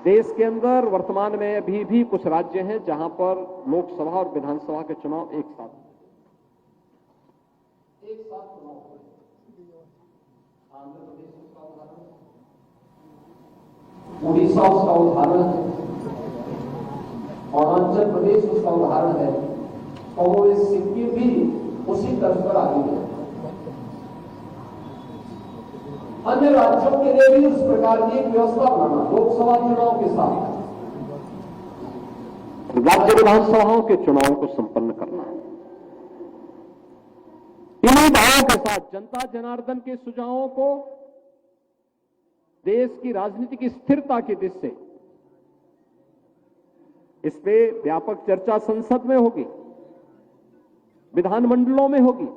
देश के अंदर वर्तमान में अभी भी कुछ राज्य हैं जहां पर लोकसभा और विधानसभा के चुनाव एक साथ चुनाव हो रहे हैं। आंध्र प्रदेश उसका उदाहरण है, उड़ीसा उसका उदाहरण है, अरुणाचल प्रदेश उसका उदाहरण है, और सिक्किम भी उसी तर्ज पर आगे है। अन्य राज्यों के लिए भी उस प्रकार की एक व्यवस्था बनाना लोकसभा चुनाव के साथ राज्य विधानसभाओं के चुनावों को संपन्न करना। इन्हीं भावों के साथ जनता जनार्दन के सुझावों को देश की राजनीति की स्थिरता की दृष्टि से इस पे व्यापक चर्चा संसद में होगी, विधानमंडलों में होगी,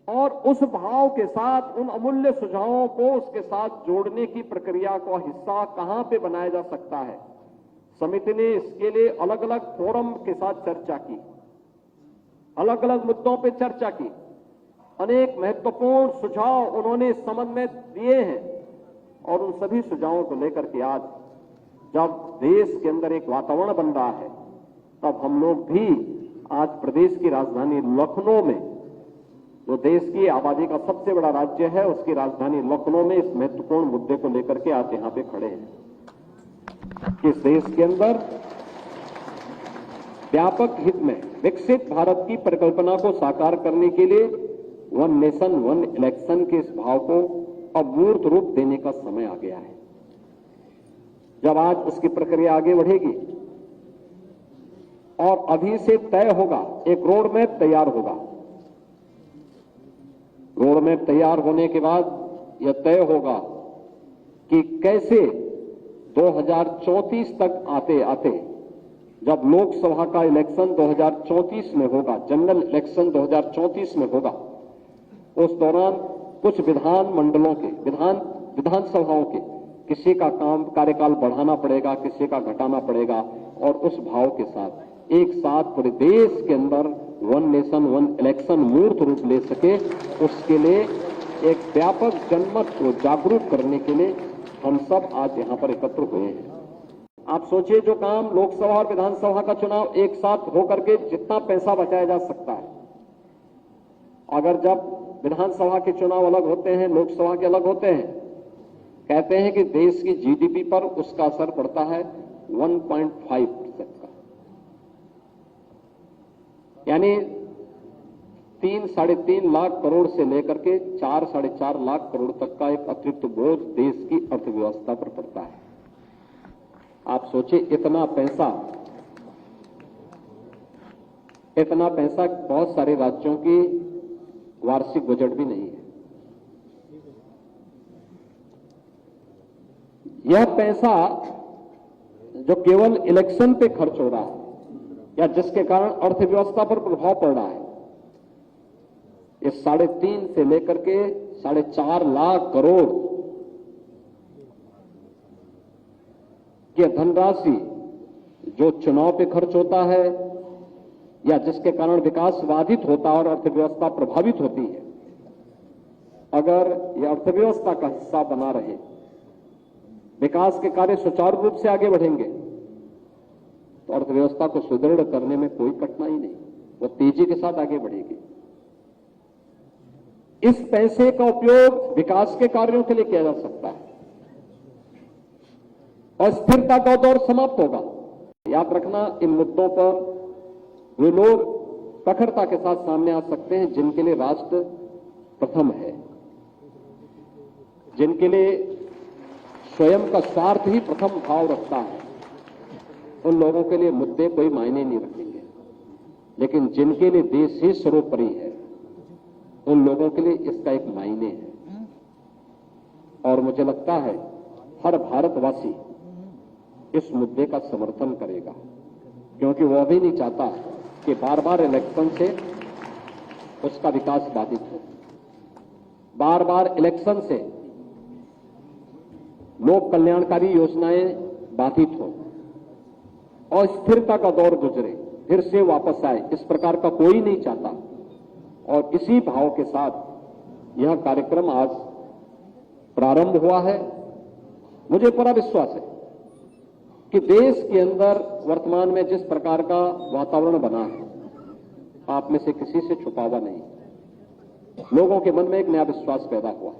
और उस भाव के साथ उन अमूल्य सुझावों को उसके साथ जोड़ने की प्रक्रिया का हिस्सा कहां पे बनाया जा सकता है। समिति ने इसके लिए अलग अलग फोरम के साथ चर्चा की, अलग अलग मुद्दों पे चर्चा की, अनेक महत्वपूर्ण सुझाव उन्होंने इस संबंध में दिए हैं, और उन सभी सुझावों को लेकर के आज जब देश के अंदर एक वातावरण बन रहा है, तब हम लोग भी आज प्रदेश की राजधानी लखनऊ में, जो देश की आबादी का सबसे बड़ा राज्य है, उसकी राजधानी लखनऊ में इस महत्वपूर्ण मुद्दे को लेकर के आज यहां पे खड़े हैं कि इस देश के अंदर व्यापक हित में विकसित भारत की परिकल्पना को साकार करने के लिए वन नेशन वन इलेक्शन के इस भाव को अब मूर्त रूप देने का समय आ गया है। जब आज उसकी प्रक्रिया आगे बढ़ेगी और अभी से तय होगा, एक रोड मैप तैयार होगा। रोड मैप तैयार होने के बाद यह तय होगा कि कैसे 2034 तक आते आते, जब लोकसभा का इलेक्शन 2034 में होगा, जनरल इलेक्शन 2034 में होगा, उस दौरान कुछ विधानमंडलों के विधानसभाओं के किसी का कार्यकाल बढ़ाना पड़ेगा, किसी का घटाना पड़ेगा, और उस भाव के साथ एक साथ पूरे देश के अंदर वन नेशन वन इलेक्शन मूर्त रूप ले सके, उसके लिए एक व्यापक जनमत को जागरूक करने के लिए हम सब आज यहां पर एकत्र हुए हैं। आप सोचिए, जो काम लोकसभा और विधानसभा का चुनाव एक साथ होकर के जितना पैसा बचाया जा सकता है, अगर जब विधानसभा के चुनाव अलग होते हैं, लोकसभा के अलग होते हैं, कहते हैं कि देश की जीडीपी पर उसका असर पड़ता है 1.5% का, यानी 3-3.5 लाख करोड़ से लेकर के 4-4.5 लाख करोड़ तक का एक अतिरिक्त बोझ देश की अर्थव्यवस्था पर पड़ता है। आप सोचिए, इतना पैसा बहुत सारे राज्यों की वार्षिक बजट भी नहीं है। यह पैसा जो केवल इलेक्शन पे खर्च हो रहा है या जिसके कारण अर्थव्यवस्था पर प्रभाव पड़ रहा है, इस 3.5 से लेकर के 4.5 लाख करोड़ की धनराशि जो चुनाव पे खर्च होता है या जिसके कारण विकास बाधित होता है और अर्थव्यवस्था प्रभावित होती है, अगर यह अर्थव्यवस्था का हिस्सा बना रहे, विकास के कार्य सुचारू रूप से आगे बढ़ेंगे, तो अर्थव्यवस्था को सुदृढ़ करने में कोई कठिनाई नहीं, वो तेजी के साथ आगे बढ़ेगी। इस पैसे का उपयोग विकास के कार्यों के लिए किया जा सकता है और स्थिरता का दौर समाप्त होगा। याद रखना, इन मुद्दों पर वे लोग प्रखरता के साथ सामने आ सकते हैं जिनके लिए राष्ट्र प्रथम है, जिनके लिए स्वयं का स्वार्थ ही प्रथम भाव रखता है। उन लोगों के लिए मुद्दे कोई मायने नहीं रखेंगे, लेकिन जिनके लिए देश ही सर्वोपरि है, उन लोगों के लिए इसका एक मायने है। और मुझे लगता है हर भारतवासी इस मुद्दे का समर्थन करेगा, क्योंकि वह भी नहीं चाहता कि बार बार इलेक्शन से उसका विकास बाधित हो, बार बार इलेक्शन से लोक कल्याणकारी योजनाएं बाधित हो और स्थिरता का दौर गुजरे, फिर से वापस आए, इस प्रकार का कोई नहीं चाहता। और इसी भाव के साथ यह कार्यक्रम आज प्रारंभ हुआ है। मुझे पूरा विश्वास है कि देश के अंदर वर्तमान में जिस प्रकार का वातावरण बना है, आप में से किसी से छुपा हुआ नहीं, लोगों के मन में एक नया विश्वास पैदा हुआ।